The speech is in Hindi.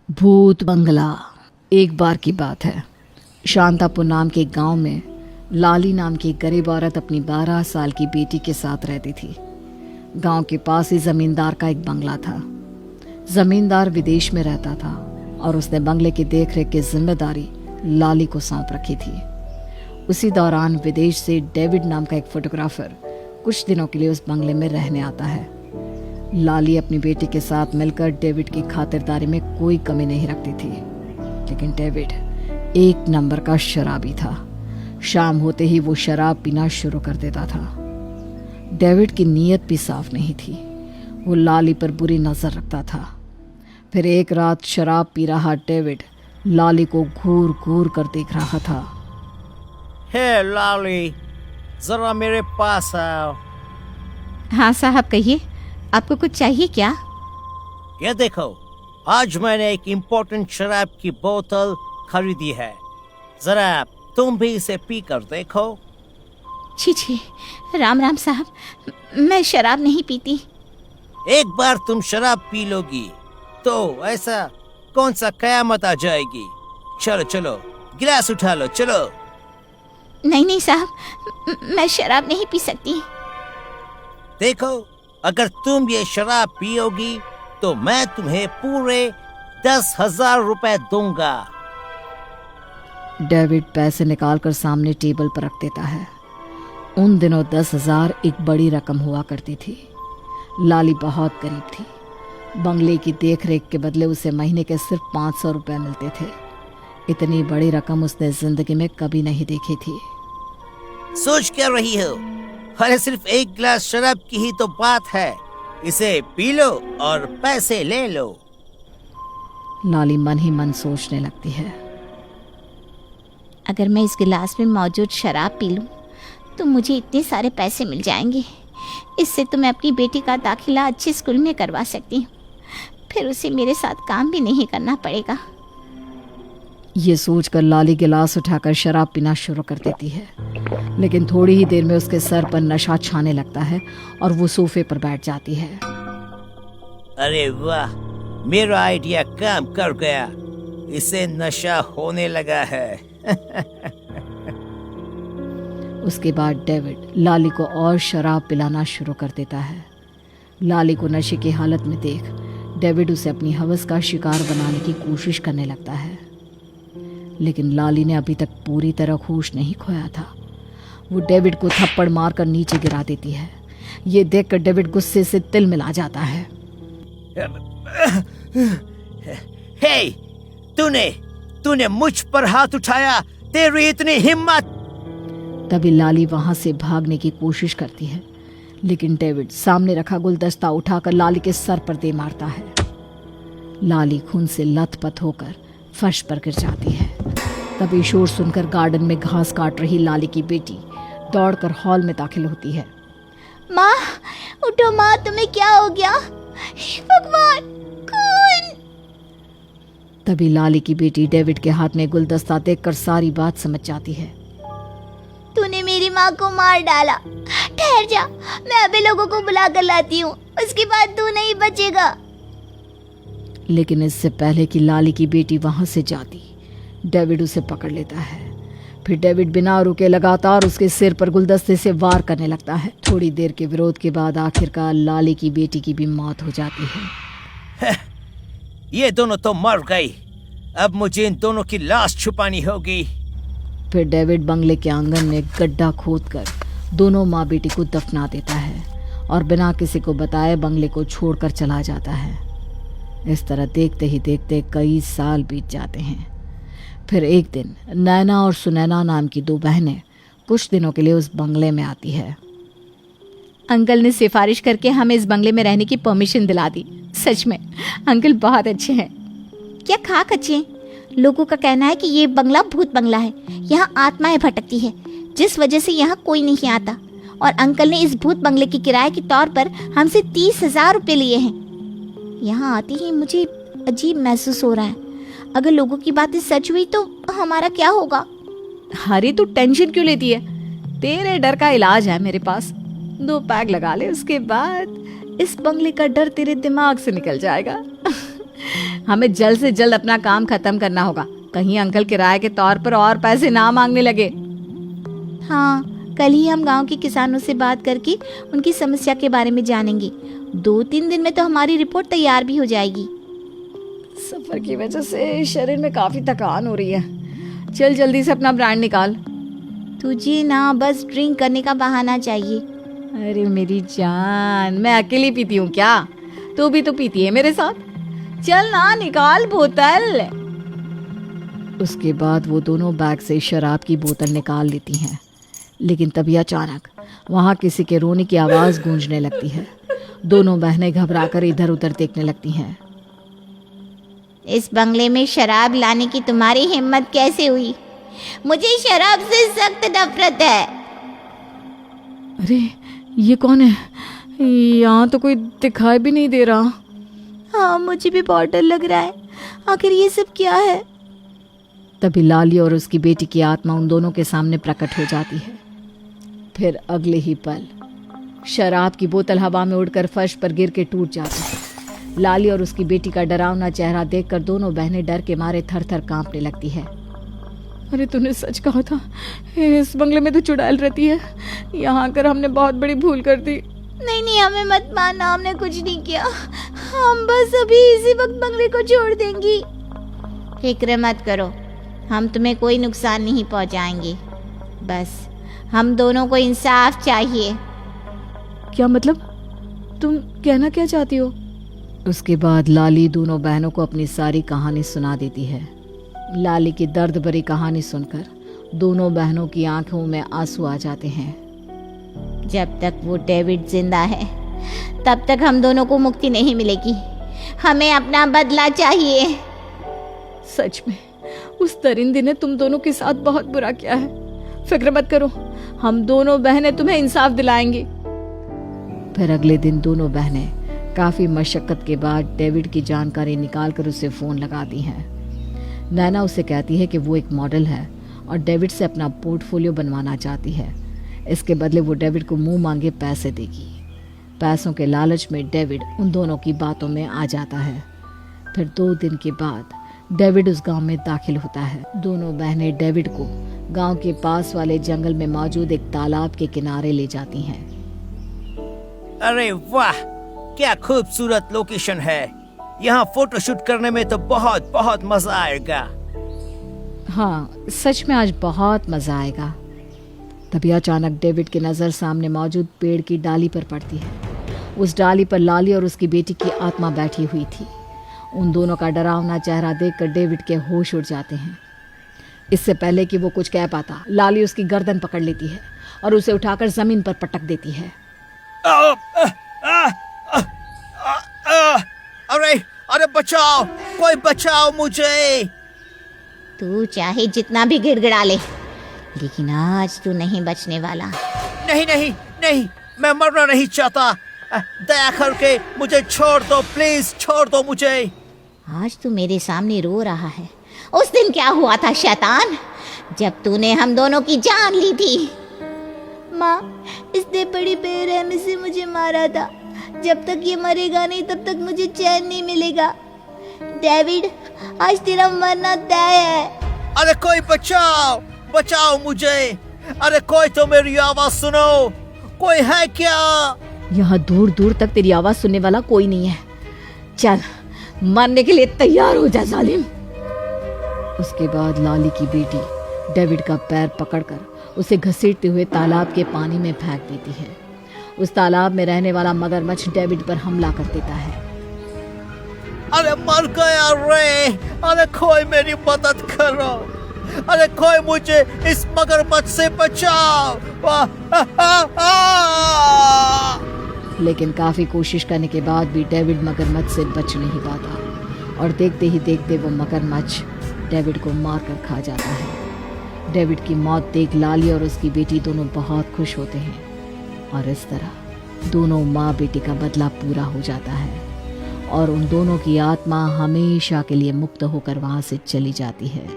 भूत बंगला। एक बार की बात है, शांतापुर नाम के गांव में लाली नाम की एक गरीब औरत अपनी 12 साल की बेटी के साथ रहती थी। गांव के पास ही जमींदार का एक बंगला था। जमींदार विदेश में रहता था और उसने बंगले की देखरेख की जिम्मेदारी लाली को सौंप रखी थी। उसी दौरान विदेश से डेविड नाम का एक फोटोग्राफर कुछ दिनों के लिए उस बंगले में रहने आता है। लाली अपनी बेटी के साथ मिलकर डेविड की खातिरदारी में कोई कमी नहीं रखती थी, लेकिन डेविड एक नंबर का शराबी था। शाम होते ही वो शराब पीना शुरू कर देता था। डेविड की नीयत भी साफ नहीं थी, वो लाली पर बुरी नजर रखता था। फिर एक रात शराब पी रहा डेविड लाली को घूर घूर कर देख रहा था। हे लाली, जरा मेरे पास आओ। हाँ साहब, कहिए, आपको कुछ चाहिए क्या? ये देखो, आज मैंने एक इम्पोर्टेंट शराब की बोतल खरीदी है। जरा तुम भी इसे पी कर देखो। छी छी, राम राम साहब, मैं शराब नहीं पीती। एक बार तुम शराब पी लोगी तो ऐसा कौन सा कयामत आ जाएगी। चलो चलो, गिलास उठा लो, चलो। नहीं नहीं साहब, मैं शराब नहीं पी सकती। देखो, अगर तुम ये शराब पियोगी तो मैं तुम्हें पूरे 10,000 रुपए दूंगा। डेविड पैसे निकालकर सामने टेबल पर रख देता है। उन दिनों 10,000 एक बड़ी रकम हुआ करती थी। लाली बहुत गरीब थी। बंगले की देखरेख के बदले उसे महीने के सिर्फ 500 रुपए मिलते थे। इतनी बड़ी रकम उसने जिंदगी में कभी नहीं देखी थी। सोच क्या रही हो? अरे सिर्फ एक गिलास शराब की ही तो बात है। इसे पी लो और पैसे ले लो। लाली मन ही मन सोचने लगती है, अगर मैं इस गिलास में मौजूद शराब पी लूं तो मुझे इतने सारे पैसे मिल जाएंगे। इससे तो मैं अपनी बेटी का दाखिला अच्छे स्कूल में करवा सकती हूँ। फिर उसे मेरे साथ काम भी नहीं करना पड़ेगा। ये सोचकर लाली गिलास उठाकर शराब पीना शुरू कर देती है, लेकिन थोड़ी ही देर में उसके सर पर नशा छाने लगता है और वो सोफे पर बैठ जाती है। अरे वाह, मेरा आइडिया काम कर गया। इसे नशा होने लगा है। उसके बाद डेविड लाली को और शराब पिलाना शुरू कर देता है। लाली को नशे की हालत में देख डेविड उसे अपनी हवस का शिकार बनाने की कोशिश करने लगता है, लेकिन लाली ने अभी तक पूरी तरह होश नहीं खोया था। वो डेविड को थप्पड़ मारकर नीचे गिरा देती है। ये देखकर डेविड गुस्से से तिल मिला जाता है। हे, तूने मुझ पर हाथ उठाया, तेरी इतनी हिम्मत! तभी लाली वहां से भागने की कोशिश करती है, लेकिन डेविड सामने रखा गुलदस्ता उठाकर लाली के सर पर दे मारता है। लाली खून से लथपथ होकर फर्श पर गिर जाती है। तभी शोर सुनकर गार्डन में घास काट रही लाली की बेटी दौड़कर हॉल में दाखिल होती है। माँ, उठो माँ, तुम्हें क्या हो गया? हे भगवान, कौन? तभी लाली की बेटी डेविड के हाथ में गुलदस्ता देखकर सारी बात समझ जाती है। तूने मेरी माँ को मार डाला। ठहर जा, मैं अभी लोगों को बुला कर लाती हूँ, उसके बाद तू नहीं बचेगा। लेकिन इससे पहले कि लाली की बेटी वहां से जाती, डेविड उसे पकड़ लेता है। फिर डेविड बिना रुके लगातार उसके सिर पर गुलदस्ते से वार करने लगता है। थोड़ी देर के विरोध के बाद आखिरकार लाली की बेटी की भी मौत हो जाती है। ये दोनों तो मर गई। अब मुझे इन दोनों की लाश छुपानी होगी। फिर डेविड बंगले के आंगन में गड्ढा खोदकर दोनों माँ बेटी को दफना देता है और बिना किसी को बताए बंगले को छोड़कर चला जाता है। इस तरह देखते ही देखते कई साल बीत जाते हैं। फिर एक दिन नैना और सुनैना नाम की 2 बहनें कुछ दिनों के लिए उस बंगले में आती है। अंकल ने सिफारिश करके हमें इस बंगले में रहने की परमिशन दिला दी। सच में अंकल बहुत अच्छे हैं। क्या खाक अच्छे हैं? लोगों का कहना है कि ये बंगला भूत बंगला है, यहाँ आत्माएं भटकती है, जिस वजह से यहाँ कोई नहीं आता। और अंकल ने इस भूत बंगले की किराए के तौर पर हमसे 30,000 रुपये लिए हैं। यहाँ आते ही मुझे अजीब महसूस हो रहा है। अगर लोगों की बातें सच हुई तो हमारा क्या होगा? अरे तू टेंशन क्यों लेती है? तेरे डर का इलाज है मेरे पास। 2 पैग लगा ले, उसके बाद इस बंगले का डर तेरे दिमाग से निकल जाएगा। हमें जल्द से जल्द अपना काम खत्म करना होगा, कहीं अंकल किराए के तौर पर और पैसे ना मांगने लगे। हाँ, कल ही हम गांव के किसानों से बात करके उनकी समस्या के बारे में जानेंगे। 2-3 दिन में तो हमारी रिपोर्ट तैयार भी हो जाएगी। सफर की वजह से शरीर में काफी थकान हो रही है। चल जल्दी से अपना ब्रांड निकाल। तुझे ना बस ड्रिंक करने का बहाना चाहिए। अरे मेरी जान, मैं अकेली पीती हूँ क्या? तू भी तो पीती है मेरे साथ। चल ना, निकाल बोतल। उसके बाद वो दोनों बैग से शराब की बोतल निकाल लेती हैं, लेकिन तभी अचानक वहाँ किसी के रोने की आवाज़ गूंजने लगती है। दोनों बहनें घबराकर इधर उधर देखने लगती हैं। इस बंगले में शराब लाने की तुम्हारी हिम्मत कैसे हुई? मुझे शराब से सख्त नफरत है। अरे ये कौन है? यहाँ तो कोई दिखाई भी नहीं दे रहा। हाँ, मुझे भी बहुत डर लग रहा है। आखिर ये सब क्या है? तभी लाली और उसकी बेटी की आत्मा उन दोनों के सामने प्रकट हो जाती है। फिर अगले ही पल शराब की बोतल हवा में उड़कर फर्श पर गिर के टूट जाती है। लाली और उसकी बेटी का डरावना चेहरा देखकर दोनों बहनें डर के मारे थर थर कांपने लगती है। अरे तूने सच कहा था, इस बंगले में तो चुड़ैल रहती है। यहाँ आकर हमने बहुत बड़ी भूल कर दी। नहीं, हमें मत मारना, हमने कुछ नहीं किया। हम बस अभी इसी वक्त बंगले को छोड़ देंगी। फिक्र मत करो, हम तुम्हें कोई नुकसान नहीं पहुंचाएंगे। बस हम दोनों को इंसाफ चाहिए। क्या मतलब? तुम कहना क्या चाहती हो? उसके बाद लाली दोनों बहनों को अपनी सारी कहानी सुना देती है। लाली की दर्द भरी कहानी सुनकर दोनों बहनों की आंखों में आंसू आ जाते हैं। जब तक वो डेविड जिंदा है तब तक हम दोनों को मुक्ति नहीं मिलेगी। हमें अपना बदला चाहिए। सच में उस दरिंदे ने तुम दोनों के साथ बहुत बुरा किया है। फिक्र मत करो, हम दोनों बहनें तुम्हें इंसाफ दिलाएंगी। फिर अगले दिन दोनों बहनें काफी मशक्कत के बाद डेविड की जानकारी निकालकर उसे फोन लगाती हैं। नैना उसे कहती है कि वो एक मॉडल है और डेविड से अपना पोर्टफोलियो बनवाना चाहती है। इसके बदले वो डेविड को मुंह मांगे पैसे देगी। पैसों के लालच में डेविड उन दोनों की बातों में आ जाता है। फिर 2 दिन के बाद डेविड उस गांव में दाखिल होता है। दोनों बहनें डेविड को गांव के पास वाले जंगल में मौजूद एक तालाब के किनारे ले जाती हैं। अरे वाह, क्या खूबसूरत लोकेशन है। यहाँ फोटोशूट करने में तो बहुत बहुत मजा आएगा। हाँ, सच में आज बहुत मजा आएगा। तभी अचानक डेविड की नजर सामने मौजूद पेड़ की डाली पर पड़ती है। उस डाली पर लाली और उसकी बेटी की आत्मा बैठी हुई थी। उन दोनों का डरावना चेहरा देखकर डेविड के होश उड़ जाते हैं। इससे पहले कि वो कुछ कह पाता, लाली उसकी गर्दन पकड़ लेती है और उसे उठाकर जमीन पर पटक देती है। अरे बचाओ, कोई बचाओ मुझे। तू चाहे जितना भी गिड़गिड़ा ले, लेकिन आज तू नहीं बचने वाला। नहीं, मैं मरना नहीं चाहता। दया करके मुझे छोड़ दो, प्लीज छोड़ दो मुझे। आज तू मेरे सामने रो रहा है। उस दिन क्या हुआ था शैतान, जब तूने हम दोनों की जान ली थी। माँ, इसने बड़ी बेरहमी से मुझे मारा था। जब तक ये मरेगा नहीं तब तक मुझे चैन नहीं मिलेगा। डेविड, आज तेरा मरना तय है। अरे कोई बचाओ मुझे। अरे कोई तो मेरी आवाज सुनो, कोई है क्या? यहाँ दूर दूर तक तेरी आवाज सुनने वाला कोई नहीं है। चल, मरने के लिए तैयार हो जा जालिम। उसके बाद लाली की बेटी डेविड का पैर पकड़कर उसे घसीटते हुए तालाब के पानी में फेंक देती है। उस तालाब में रहने वाला मगरमच्छ डेविड पर हमला कर देता है। अरे मर गया रे। अरे कोई मेरी मदद करो। अरे कोई मुझे इस मगरमच्छ से बचाओ। लेकिन काफी कोशिश करने के बाद भी डेविड मगरमच्छ से बच नहीं पाता और देखते ही देखते वो मगरमच्छ डेविड को मार कर खा जाता है। डेविड की मौत देख लाली और उसकी बेटी दोनों बहुत खुश होते हैं और इस तरह दोनों माँ बेटी का बदला पूरा हो जाता है और उन दोनों की आत्मा हमेशा के लिए मुक्त होकर वहां से चली जाती है।